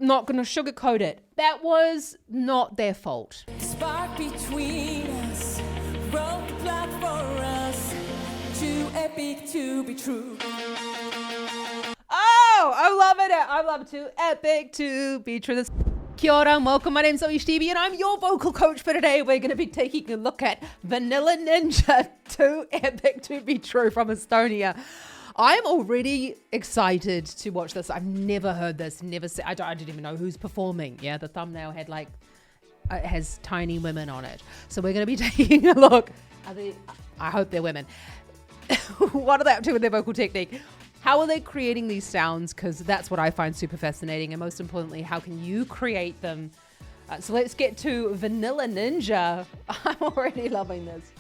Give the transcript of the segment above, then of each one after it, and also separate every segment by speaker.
Speaker 1: not going to sugarcoat it. That was not their fault.
Speaker 2: Spark between us, wrote the plot for us, too epic to be true.
Speaker 1: Oh, I love it. I love it too. Epic to be true. This Kia ora and welcome. My name's Zoe Stevie and I'm your vocal coach for today. We're going to be taking a look at Vanilla Ninja, Too Epic to Be True from Estonia. I'm already excited to watch this. I've never heard this, I didn't even know who's performing. Yeah, the thumbnail had like, it has tiny women on it. So we're going to be taking a look. I hope they're women. What are they up to with their vocal technique? How are they creating these sounds? Because that's what I find super fascinating. And most importantly, how can you create them? So let's get to Vanilla Ninja. I'm already loving this.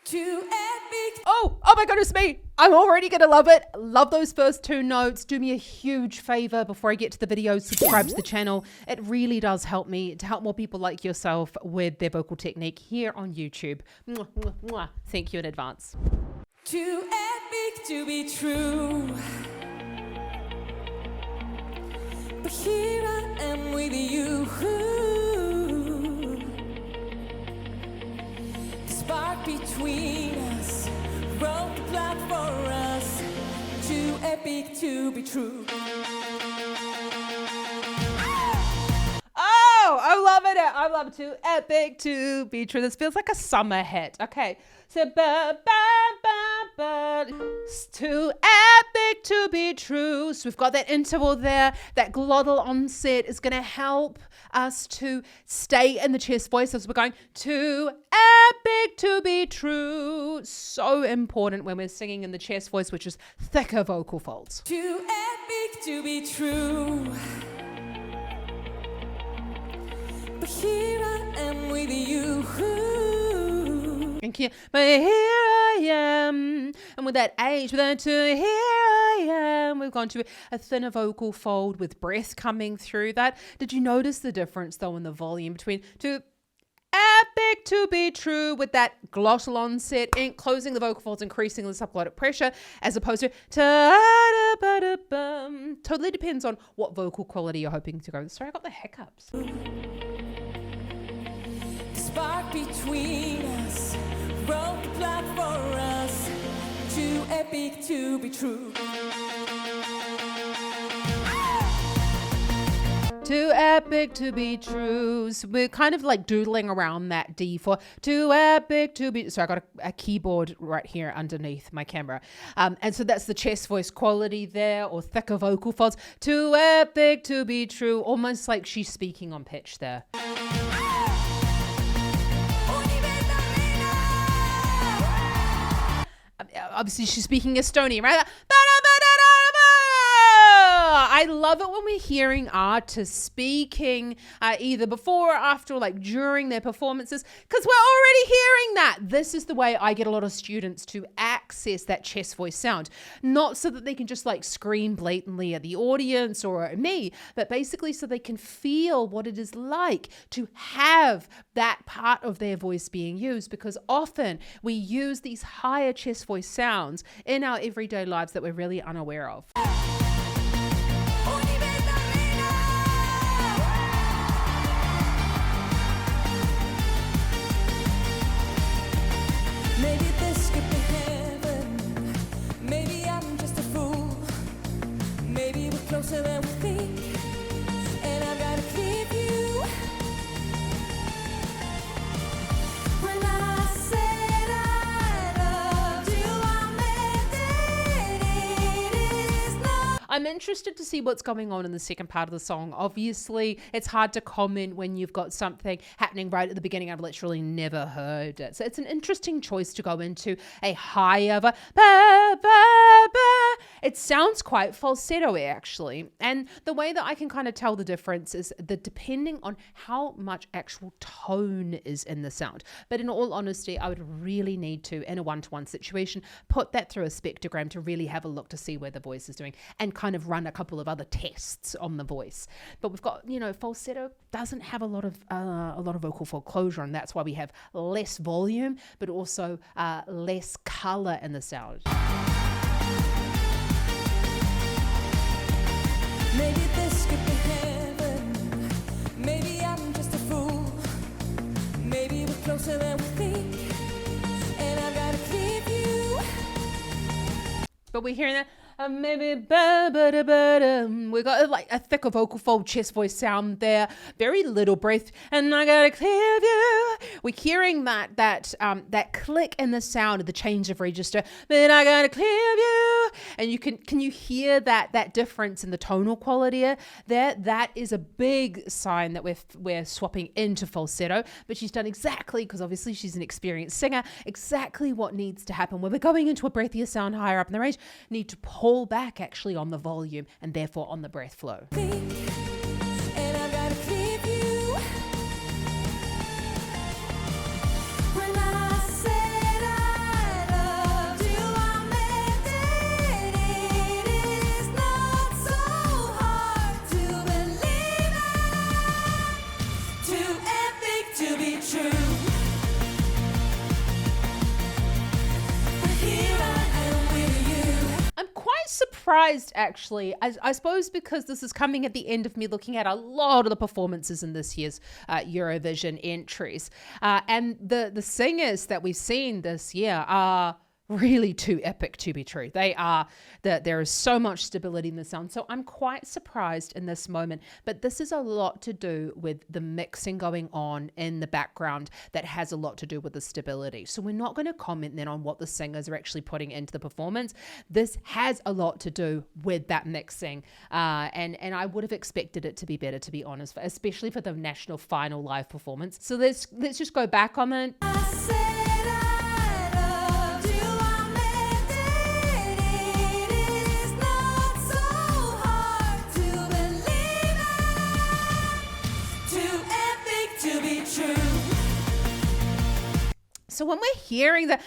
Speaker 2: Too epic.
Speaker 1: Oh my goodness me. I'm already going to love it. Love those first two notes. Do me a huge favor before I get to the video, subscribe to the channel. It really does help me to help more people like yourself with their vocal technique here on YouTube. Mwah, mwah, mwah. Thank you in advance.
Speaker 2: Too epic to be true. But here I am with you. The spark between us, wrote the plot for us, too epic to be true.
Speaker 1: Oh, I love it. I love it too. Epic to be true. This feels like a summer hit. Okay. So, it's too epic to be true. So we've got that interval there. That glottal onset is going to help us to stay in the chest voice as we're going too epic to be true. So important when we're singing in the chest voice, which is thicker vocal folds.
Speaker 2: Too epic to be true. But here I am with you.
Speaker 1: Thank you. But here I am. And with that H, with that to here I am. We've gone to a thinner vocal fold with breath coming through that. Did you notice the difference though in the volume between too epic to be true with that glottal onset, closing the vocal folds, increasing the subglottic pressure, as opposed to ta-da-ba-da-bum. Totally depends on what vocal quality you're hoping to go. Sorry, I got the hiccups.
Speaker 2: Spark between us, wrote the plot for us, too epic to be true.
Speaker 1: Too epic to be true. So we're kind of like doodling around that D for too epic to be. So I got a keyboard right here underneath my camera. And so that's the chest voice quality there, or thicker vocal folds. Too epic to be true. Almost like she's speaking on pitch there. Obviously she's speaking Estonian, right? I love it when we're hearing artists speaking either before or after, or like during their performances, because we're already hearing that. This is the way I get a lot of students to access that chest voice sound. Not so that they can just like scream blatantly at the audience or at me, but basically so they can feel what it is like to have that part of their voice being used, because often we use these higher chest voice sounds in our everyday lives that we're really unaware of.
Speaker 2: Maybe this could be heaven. Maybe I'm just a fool. Maybe we're closer than we think. And I've gotta keep you. When I said I loved you, I meant it is not.
Speaker 1: I'm interested to see what's going on in the second part of the song. Obviously, it's hard to comment when you've got something happening right at the beginning. I've literally never heard it. So it's an interesting choice to go into a higher, ba, ba, ba. It sounds quite falsetto-y actually. And the way that I can kind of tell the difference is that depending on how much actual tone is in the sound. But in all honesty, I would really need to, in a one-to-one situation, put that through a spectrogram to really have a look to see where the voice is doing and kind of run a couple of other tests on the voice. But we've got, you know, falsetto doesn't have a lot of vocal fold closure, and that's why we have less volume, but also less color in the sound.
Speaker 2: Maybe
Speaker 1: but we're hearing that maybe we got like a thicker vocal fold, chest voice sound there, very little breath, and I got a clear view. We're hearing that click in the sound of the change of register, but I got a clear view, and can you hear that difference in the tonal quality there? That is a big sign that we're swapping into falsetto. But she's done exactly, because obviously she's an experienced singer, exactly what needs to happen when we're going into a breathier sound higher up in the range. Need to pull back actually on the volume and therefore on the breath flow.
Speaker 2: And I've got a clear view. When I said I loved you, I meant it. It is not so hard to believe it. Too epic to be true. But here I am with you.
Speaker 1: I'm quite surprised actually, I suppose because this is coming at the end of me looking at a lot of the performances in this year's Eurovision entries, and the singers that we've seen this year are really too epic to be true. They are, there is so much stability in the sound. So I'm quite surprised in this moment, but this is a lot to do with the mixing going on in the background that has a lot to do with the stability. So we're not going to comment then on what the singers are actually putting into the performance. This has a lot to do with that mixing. And I would have expected it to be better, to be honest, especially for the national final live performance. So let's just go back on it.
Speaker 2: I said I loved you, I meant it. It is not so hard to believe it. Too epic to be true.
Speaker 1: So when we're hearing the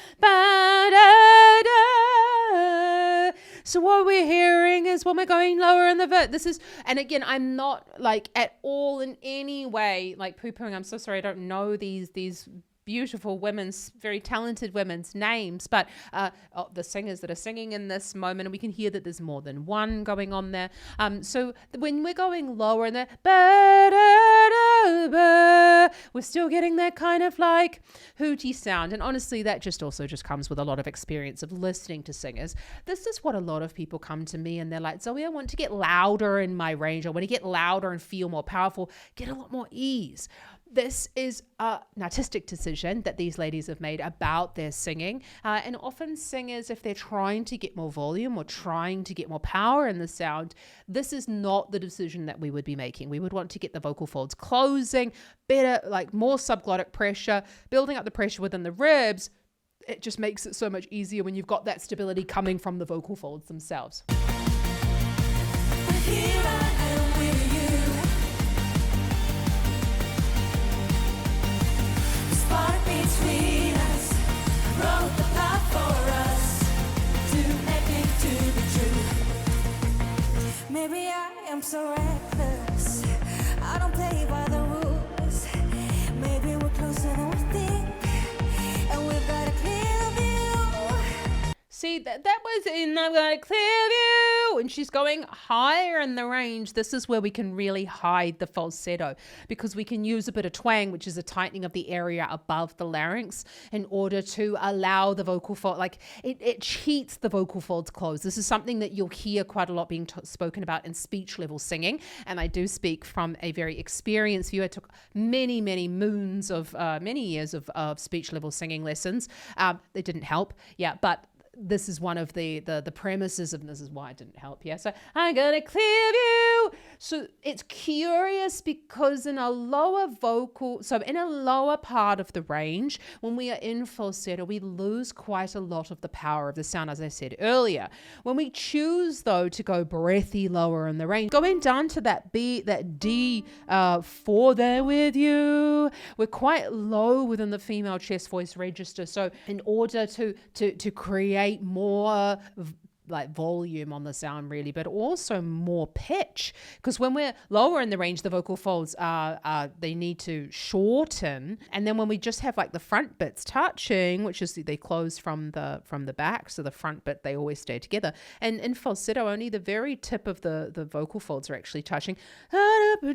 Speaker 1: so what we're hearing is when we're going lower in the this is, and again, I'm not like at all in any way like poo-pooing. I'm so sorry, I don't know these beautiful women's, very talented women's names, but the singers that are singing in this moment, and we can hear that there's more than one going on there. So when we're going lower in the we're still getting that kind of like hooty sound, and honestly that just comes with a lot of experience of listening to singers. This is what a lot of people come to me and they're like, Zoe, I want to get louder in my range, I want to get louder and feel more powerful, get a lot more ease. This is an artistic decision that these ladies have made about their singing. And often singers, if they're trying to get more volume or trying to get more power in the sound, this is not the decision that we would be making. We would want to get the vocal folds closing, better, like more subglottic pressure, building up the pressure within the ribs. It just makes it so much easier when you've got that stability coming from the vocal folds themselves.
Speaker 2: Here I am with you. The spark between us wrote the path for us. Too epic to be true. Maybe I am so reckless. I don't play by the rules. Maybe we're closer than we think, and we've got a clear view.
Speaker 1: See, that was in I've got a clear view, and she's going higher in the range. This is where we can really hide the falsetto, because we can use a bit of twang, which is a tightening of the area above the larynx, in order to allow the vocal fold, like it cheats the vocal folds closed. This is something that you'll hear quite a lot being spoken about in speech level singing, and I do speak from a very experienced view. I took many years of speech level singing lessons. They didn't help, but this is one of the premises, and this is why it didn't help. So I got a clear view. So it's curious because in a lower part of the range, when we are in falsetto, we lose quite a lot of the power of the sound, as I said earlier. When we choose though to go breathy lower in the range, going down to that B, that D, for there with you, we're quite low within the female chest voice register. So in order to create more like volume on the sound really, but also more pitch, because when we're lower in the range, the vocal folds they need to shorten, and then when we just have like the front bits touching, which is they close from the back, so the front bit, they always stay together, and in falsetto only the very tip of the vocal folds are actually touching, and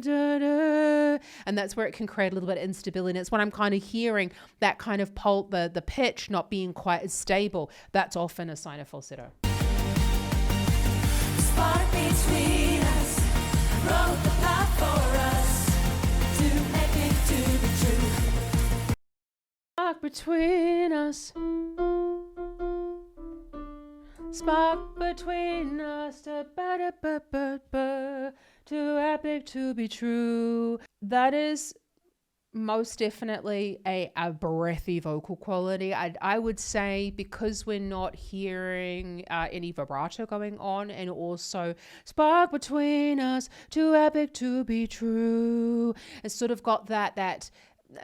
Speaker 1: that's where it can create a little bit of instability. And it's when I'm kind of hearing that kind of the pitch not being quite as stable, that's often a sign of falsetto.
Speaker 2: spark between us, wrote the path for us, too epic to be true.
Speaker 1: Spark between us. Spark between us. Too epic to be true. That is most definitely a breathy vocal quality. I would say, because we're not hearing any vibrato going on, and also spark between us, too epic to be true. It's sort of got that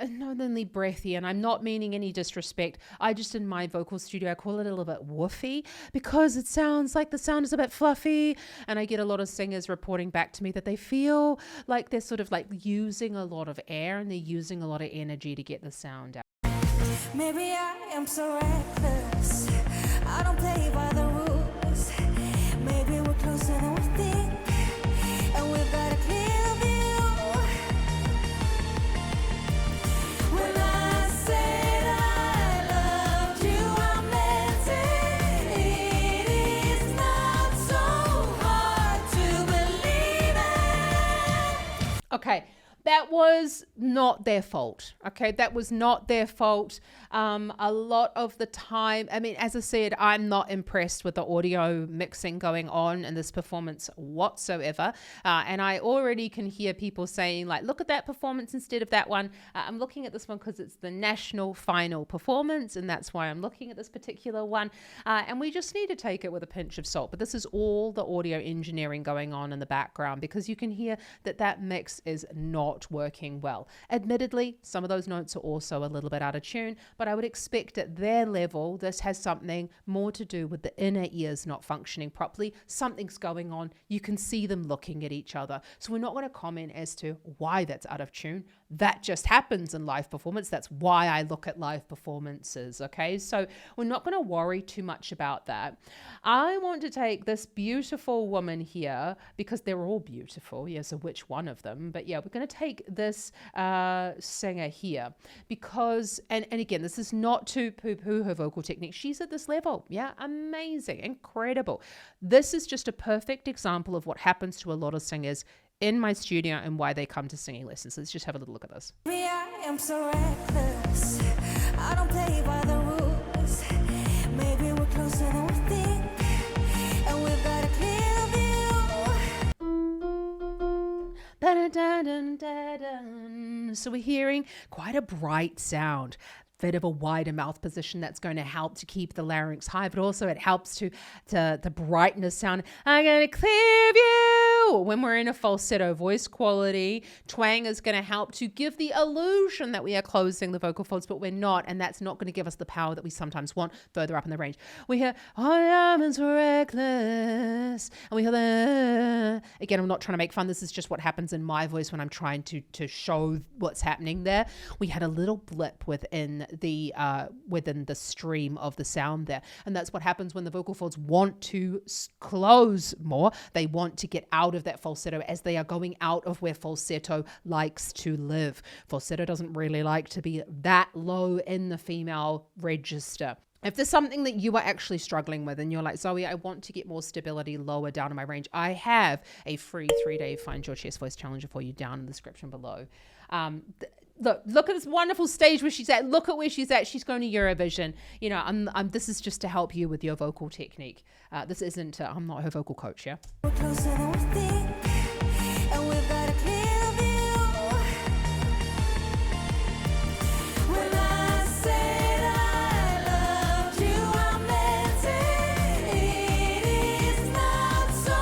Speaker 1: not only breathy, and I'm not meaning any disrespect. I just, in my vocal studio, I call it a little bit woofy, because it sounds like the sound is a bit fluffy, and I get a lot of singers reporting back to me that they feel like they're sort of like using a lot of air and they're using a lot of energy to get the sound out.
Speaker 2: Maybe I am so reckless, I don't play by the rules. Maybe we're closer than we think, and we've got a clear view. When I said I loved you, I meant it. It is not so hard to believe it.
Speaker 1: Okay, that was not their fault. Okay, that was not their fault. A lot of the time, I mean, as I said, I'm not impressed with the audio mixing going on in this performance whatsoever. And I already can hear people saying, like, look at that performance instead of that one. I'm looking at this one because it's the national final performance, and that's why I'm looking at this particular one. And we just need to take it with a pinch of salt. But this is all the audio engineering going on in the background, because you can hear that mix is not working well. Admittedly, some of those notes are also a little bit out of tune, but I would expect at their level, this has something more to do with the inner ears not functioning properly. Something's going on. You can see them looking at each other. So we're not going to comment as to why that's out of tune. That just happens in live performance. That's why I look at live performances. Okay, so we're not going to worry too much about that. I want to take this beautiful woman here, because they're all beautiful. Yeah, so which one of them? But yeah, we're going to take this singer here, because, and again, this is not to poo-poo her vocal technique. She's at this level. Yeah, amazing, incredible. This is just a perfect example of what happens to a lot of singers in my studio and why they come to singing lessons. Let's just have a little look at this.
Speaker 2: Maybe I am so reckless, I don't play by the rules. Maybe we're closer than we think, and we've got a clear view.
Speaker 1: Dun-dun-dun-dun-dun. So we're hearing quite a bright sound, bit of a wider mouth position that's going to help to keep the larynx high, but also it helps to the brightness sound. I got a clear view. When we're in a falsetto voice quality, twang is going to help to give the illusion that we are closing the vocal folds, but we're not, and that's not going to give us the power that we sometimes want further up in the range. We hear, oh, diamonds reckless, and we hear the, again, I'm not trying to make fun. This is just what happens in my voice when I'm trying to show what's happening there. We had a little blip within the stream of the sound there, and that's what happens when the vocal folds want to close more. They want to get out of that falsetto as they are going out of where falsetto likes to live. Falsetto doesn't really like to be that low in the female register. If there's something that you are actually struggling with and you're like, Zoe, I want to get more stability lower down in my range, I have a free 3-day Find Your Chest Voice Challenger for you down in the description below. Look at this wonderful stage where she's at. Look at where she's at. She's going to Eurovision. You know, this is just to help you with your vocal technique. This isn't, I'm not her vocal coach, yeah?
Speaker 2: We're closer than we think, and we've got a clear view. When I said I loved you, I meant it. It is not so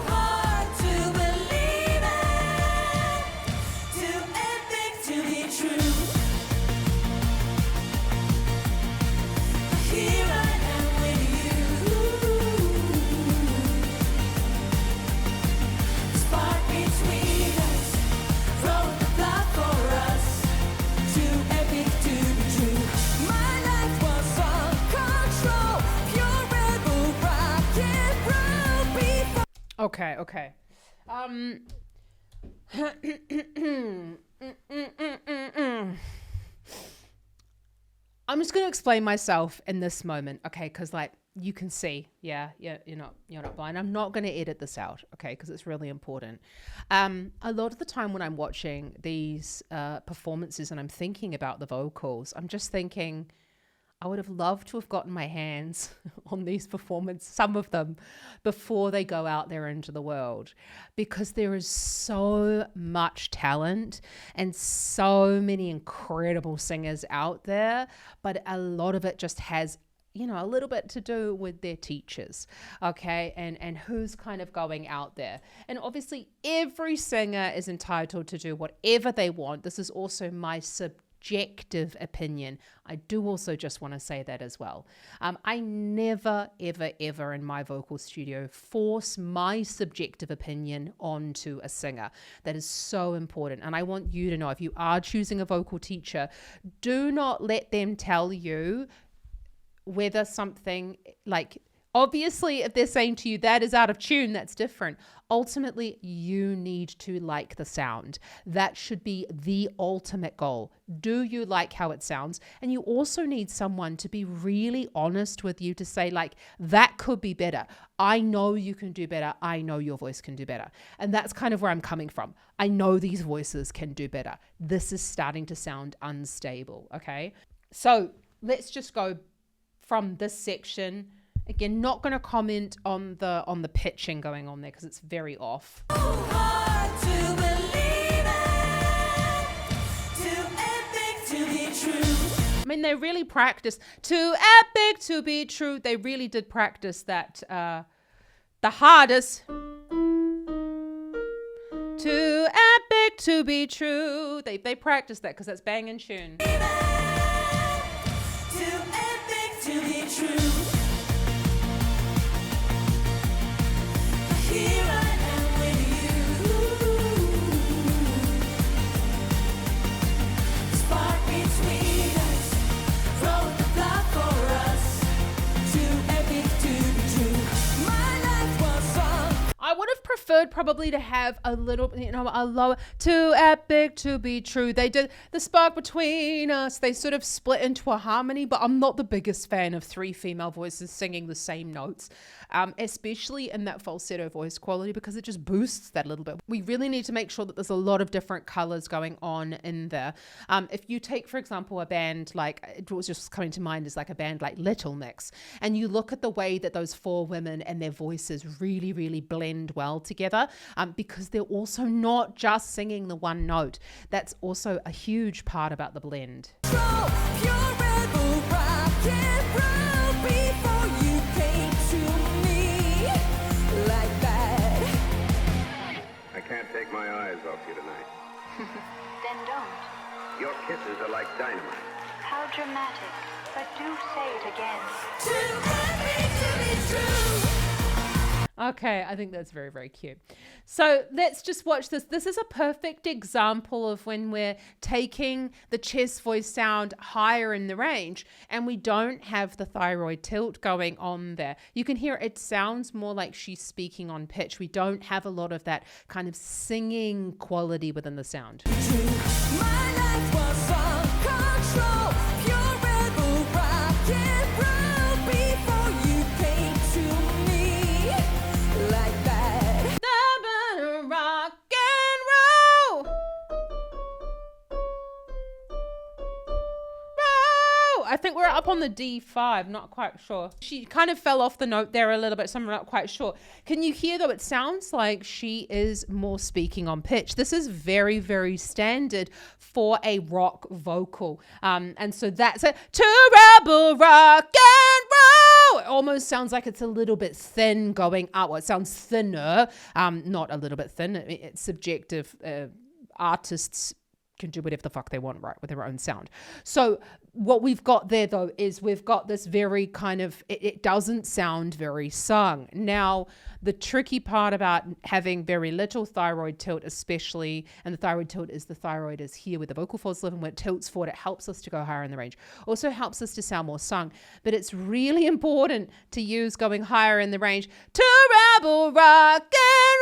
Speaker 2: hard to believe it. Too epic to be true. Here I am with you. Spark between us, wrote the plot for us. Too epic to be true. My life was on control. Pure rebel rock and roll before.
Speaker 1: Okay. I'm just going to explain myself in this moment, okay? Because, like, you can see, yeah, you're not blind. I'm not going to edit this out, okay, because it's really important. A lot of the time when I'm watching these performances and I'm thinking about the vocals, I'm just thinking, I would have loved to have gotten my hands on these performances, some of them, before they go out there into the world, because there is so much talent and so many incredible singers out there, but a lot of it just has a little bit to do with their teachers, okay, and who's kind of going out there. And obviously every singer is entitled to do whatever they want. This is also my subjective opinion. I do also just want to say that as well. I never, ever, ever in my vocal studio force my subjective opinion onto a singer. That is so important. And I want you to know, if you are choosing a vocal teacher, do not let them tell you whether something, like, obviously if they're saying to you that is out of tune, that's different. Ultimately, you need to like the sound. That should be the ultimate goal. Do you like how it sounds? And you also need someone to be really honest with you, to say, like, that could be better. I know you can do better. I know your voice can do better. And that's kind of where I'm coming from. I know these voices can do better. This is starting to sound unstable, okay? So let's just go from this section. Again, not going to comment on the pitching going on there because it's very off.
Speaker 2: So hard to believe it, too epic to be true.
Speaker 1: I mean, they really practiced. Too epic to be true. They really did practice that. The hardest. Too epic to be true. They practiced that because that's bang in tune.
Speaker 2: Too epic to be true. Here I am with you. Spark between us, wrote the plot for us. Too epic to be true. My life was sung.
Speaker 1: I would have preferred probably to have a little, a lower. Too epic to be true. They did the spark between us. They sort of split into a harmony, but I'm not the biggest fan of three female voices singing the same notes, especially in that falsetto voice quality, because it just boosts that a little bit. We really need to make sure that there's a lot of different colors going on in there. If you take, for example, a band like, it was just coming to mind is like a band like Little Mix, and you look at the way that those four women and their voices really, really blend well together, because they're also not just singing the one note. That's also a huge part about the blend.
Speaker 2: Pure rebel rock and roll before you came to me like that.
Speaker 3: I can't take my eyes off you tonight.
Speaker 4: Then don't.
Speaker 3: Your kisses are like dynamite.
Speaker 4: How dramatic. But do say it again.
Speaker 2: Too epic to be true.
Speaker 1: Okay, I think that's very, very cute. So let's just watch this. This is a perfect example of when we're taking the chest voice sound higher in the range and we don't have the thyroid tilt going on there. You can hear it sounds more like she's speaking on pitch. We don't have a lot of that kind of singing quality within the sound.
Speaker 2: My life was on control. Pure rebel rock and roll before you came to me like that.
Speaker 1: Rock and roll. I think we're up on the D5, not quite sure. She kind of fell off the note there a little bit, so I'm not quite sure. Can you hear though? It sounds like she is more speaking on pitch. This is very, very standard for a rock vocal. And so that's it. To rebel rock and roll. It almost sounds like it's a little bit thin going up. Well, it sounds thinner, not a little bit thin. It's subjective. Artists can do whatever the fuck they want, right, with their own sound. So what we've got there though is we've got this very kind of, it doesn't sound very sung. Now, the tricky part about having very little thyroid tilt, especially, and the thyroid tilt is the thyroid is here where the vocal folds live, and when it tilts forward, it helps us to go higher in the range. Also helps us to sound more sung, but it's really important to use going higher in the range to rebel rock and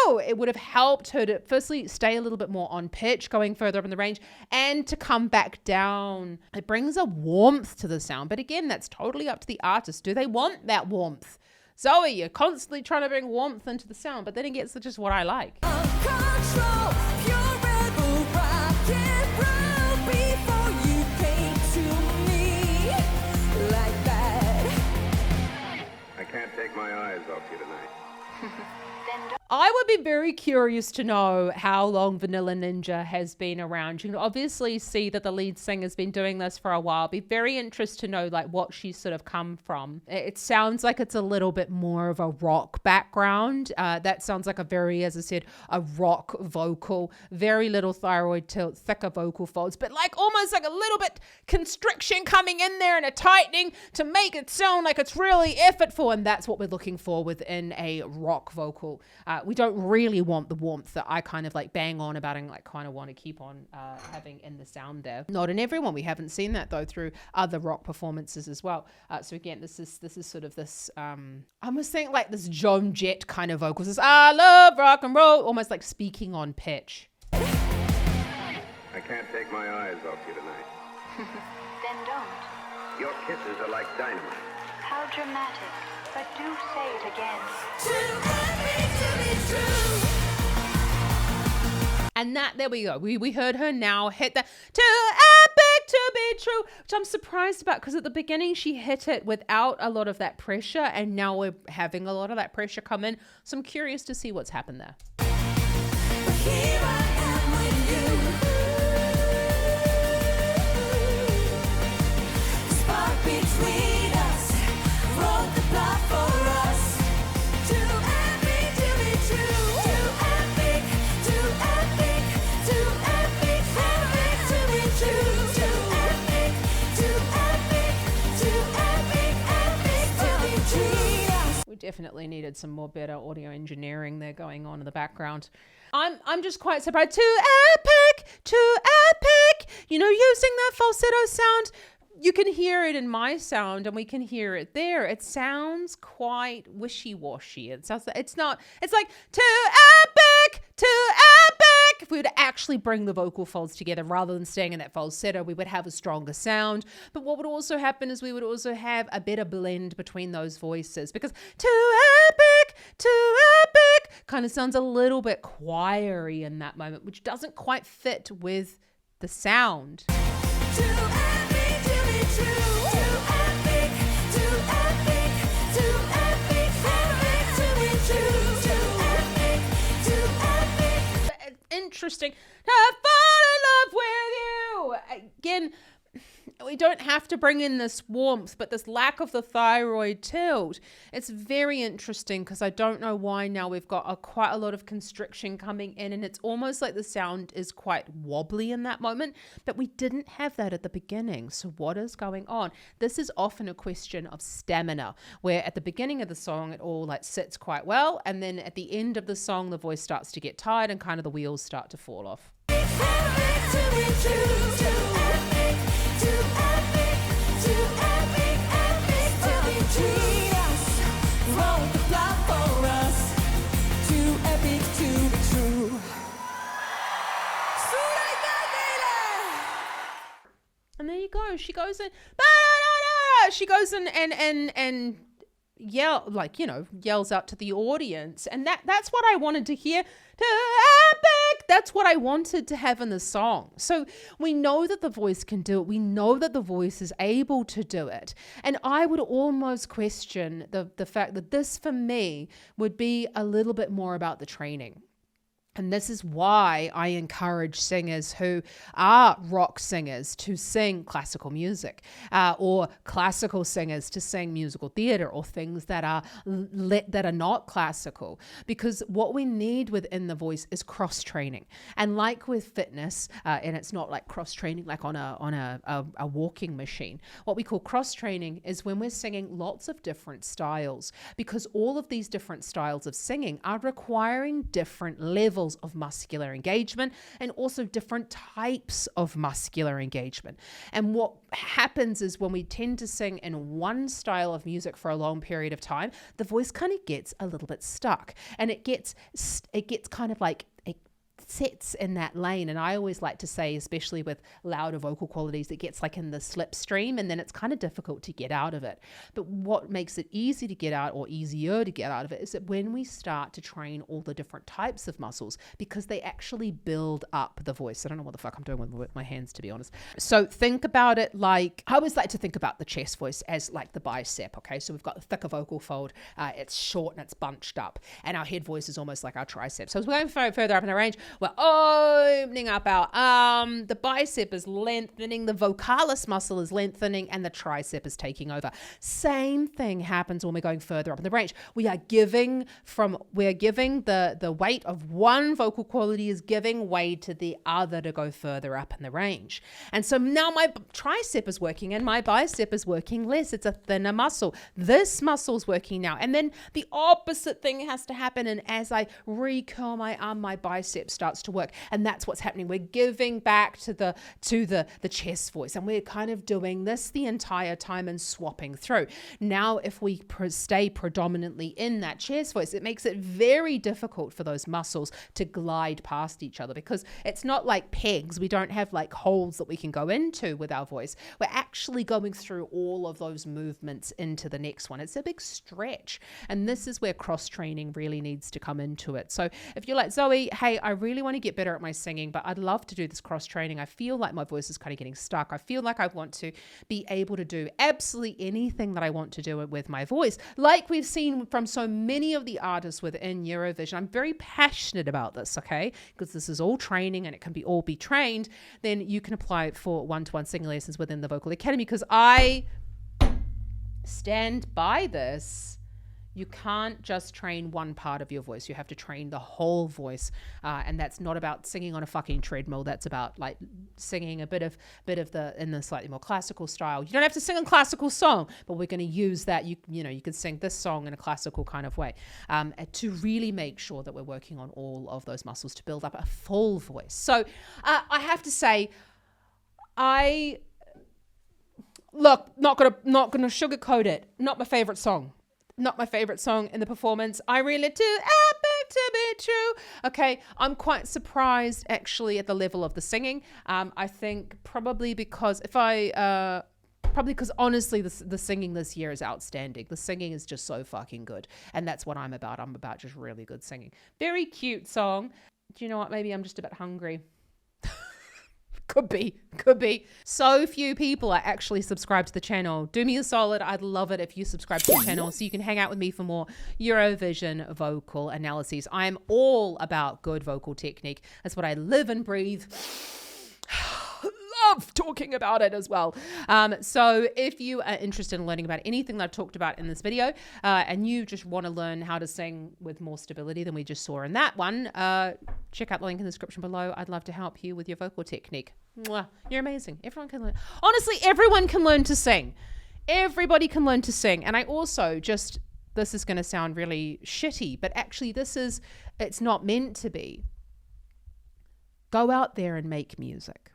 Speaker 1: roll. it would have helped her to firstly stay a little bit more on pitch going further up in the range and to come back down. It brings a warmth to the sound. But again, that's totally up to the artist. Do they want that warmth? Zoe, you're constantly trying to bring warmth into the sound, but then it gets to just what I like.
Speaker 2: Control, pure rebel rock and roll before you came to me like that.
Speaker 3: I can't take my eyes off you tonight.
Speaker 4: Then don't.
Speaker 1: I would be very curious to know how long Vanilla Ninja has been around. You can obviously see that the lead singer's been doing this for a while. Be very interested to know like what she's sort of come from. It sounds like it's a little bit more of a rock background. That sounds like a very, as I said, a rock vocal, very little thyroid tilt, thicker vocal folds, but like almost like a little bit constriction coming in there and a tightening to make it sound like it's really effortful. And that's what we're looking for within a rock vocal. We don't really want the warmth that I kind of like bang on about and like kind of want to keep on having in the sound there. Not in everyone. We haven't seen that though through other rock performances as well. So again, this is sort of this, I almost think like this Joan Jett kind of vocals. This I love rock and roll, almost like speaking on pitch.
Speaker 3: I can't take my eyes off you tonight.
Speaker 4: Then don't.
Speaker 3: Your kisses are like dynamite.
Speaker 4: How dramatic. But do say it again.
Speaker 2: Too epic to be true.
Speaker 1: And that, there we go. We heard her now hit that too epic to be true, which I'm surprised about because at the beginning she hit it without a lot of that pressure, and now we're having a lot of that pressure come in. So I'm curious to see what's happened there.
Speaker 2: But here I am with you. Spark between us, wrote the plot for us. Too epic to be true. Too epic, too epic, too epic, epic to be true. Too epic, too epic, too epic, epic to be true.
Speaker 1: We definitely needed some more better audio engineering there going on in the background. I'm just quite surprised. Too epic, too epic. You know, using that falsetto sound. You can hear it in my sound and we can hear it there. It sounds quite wishy-washy. It sounds like it's like too epic, too epic. If we were to actually bring the vocal folds together rather than staying in that falsetto, we would have a stronger sound. But what would also happen is we would also have a better blend between those voices, because too epic kind of sounds a little bit choiry in that moment, which doesn't quite fit with the sound.
Speaker 2: Too epic to be true. Too epic, too epic, too epic, epic to be true. Too epic, too epic.
Speaker 1: But it's interesting to fall in love with you. Again, we don't have to bring in this warmth, but this lack of the thyroid tilt. It's very interesting because I don't know why now we've got quite a lot of constriction coming in, and it's almost like the sound is quite wobbly in that moment, but we didn't have that at the beginning. So what is going on? This is often a question of stamina, where at the beginning of the song it all like sits quite well, and then at the end of the song the voice starts to get tired and kind of the wheels start to fall off.
Speaker 2: Epic to be true. Too epic, too epic, too epic, epic to be true. Us, wrote the plot for us. Too epic to be true.
Speaker 1: And there you go. She goes in. She goes in and yells out to the audience, and that's what I wanted to hear. Epic. That's what I wanted to have in the song. So we know that the voice can do it. We know that the voice is able to do it. And I would almost question the fact that this, for me, would be a little bit more about the training. And this is why I encourage singers who are rock singers to sing classical music, or classical singers to sing musical theater, or things that are not classical. Because what we need within the voice is cross training. And like with fitness, and it's not like cross training like on a walking machine. What we call cross training is when we're singing lots of different styles, because all of these different styles of singing are requiring different levels levels of muscular engagement and also different types of muscular engagement. And what happens is when we tend to sing in one style of music for a long period of time, the voice kind of gets a little bit stuck, and it gets kind of like sets in that lane. And I always like to say, especially with louder vocal qualities, it gets like in the slipstream, and then it's kind of difficult to get out of it. But what makes it easy to get out, or easier to get out of it, is that when we start to train all the different types of muscles, because they actually build up the voice. I don't know what the fuck I'm doing with my hands, to be honest. So think about it like, I always like to think about the chest voice as like the bicep. Okay, so we've got the thicker vocal fold, it's short and it's bunched up, and our head voice is almost like our tricep. So as we're going further up in the range, we're opening up our arm, the bicep is lengthening, the vocalis muscle is lengthening, and the tricep is taking over. Same thing happens when we're going further up in the range. We're giving the weight of one vocal quality is giving way to the other to go further up in the range. And so now my tricep is working and my bicep is working less. It's a thinner muscle. This muscle's working now. And then the opposite thing has to happen. And as I recurl my arm, my bicep starts to work, and that's what's happening. We're giving back to the chest voice, and we're kind of doing this the entire time and swapping through. Now, if we stay predominantly in that chest voice, it makes it very difficult for those muscles to glide past each other, because it's not like pegs. We don't have like holes that we can go into with our voice. We're actually going through all of those movements into the next one. It's a big stretch, and this is where cross training really needs to come into it. So if you're like, Zoe, hey, I really want to get better at my singing, but I'd love to do this cross training. I feel like my voice is kind of getting stuck. I feel like I want to be able to do absolutely anything that I want to do with my voice, like we've seen from so many of the artists within Eurovision. I'm very passionate about this, okay? Because this is all training and it can all be trained. Then you can apply for one-to-one singing lessons within the Vocal Academy, because I stand by this. You can't just train one part of your voice. You have to train the whole voice. And that's not about singing on a fucking treadmill. That's about like singing a bit of in the slightly more classical style. You don't have to sing a classical song, but we're going to use that. You can sing this song in a classical kind of way, to really make sure that we're working on all of those muscles to build up a full voice. So I have to say, not gonna sugarcoat it. Not my favorite song. Not my favorite song in the performance. I really do happen to be true. Okay, I'm quite surprised actually at the level of the singing. I think probably because honestly the singing this year is outstanding. The singing is just so fucking good, and that's what I'm about. I'm about just really good singing. Very cute song. Do you know what? Maybe I'm just a bit hungry. Could be. So few people are actually subscribed to the channel. Do me a solid. I'd love it if you subscribe to the channel so you can hang out with me for more Eurovision vocal analyses. I'm all about good vocal technique. That's what I live and breathe. Love talking about it as well. So if you are interested in learning about anything that I've talked about in this video, and you just want to learn how to sing with more stability than we just saw in that one, check out the link in the description below. I'd love to help you with your vocal technique. Mwah. You're amazing. Everyone can learn. Honestly, everyone can learn to sing. Everybody can learn to sing. And I also this is going to sound really shitty, but actually it's not meant to be. Go out there and make music.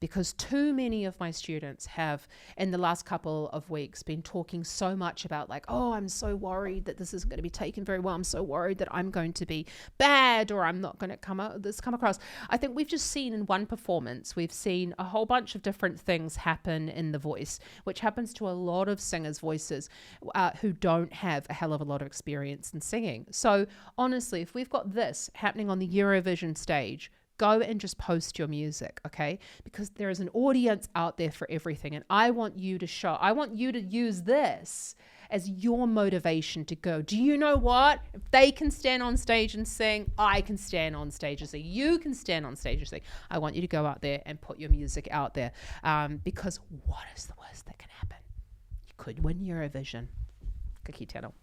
Speaker 1: Because too many of my students have, in the last couple of weeks, been talking so much about like, oh, I'm so worried that this isn't going to be taken very well. I'm so worried that I'm going to be bad, or I'm not going to come across. I think we've just seen in one performance, we've seen a whole bunch of different things happen in the voice, which happens to a lot of singers' voices who don't have a hell of a lot of experience in singing. So honestly, if we've got this happening on the Eurovision stage, go and just post your music, okay? Because there is an audience out there for everything. And I want you to use this as your motivation to go, do you know what? If they can stand on stage and sing, I can stand on stage and sing. You can stand on stage and sing. I want you to go out there and put your music out there. Because what is the worst that can happen? You could win Eurovision. Ka kite anō.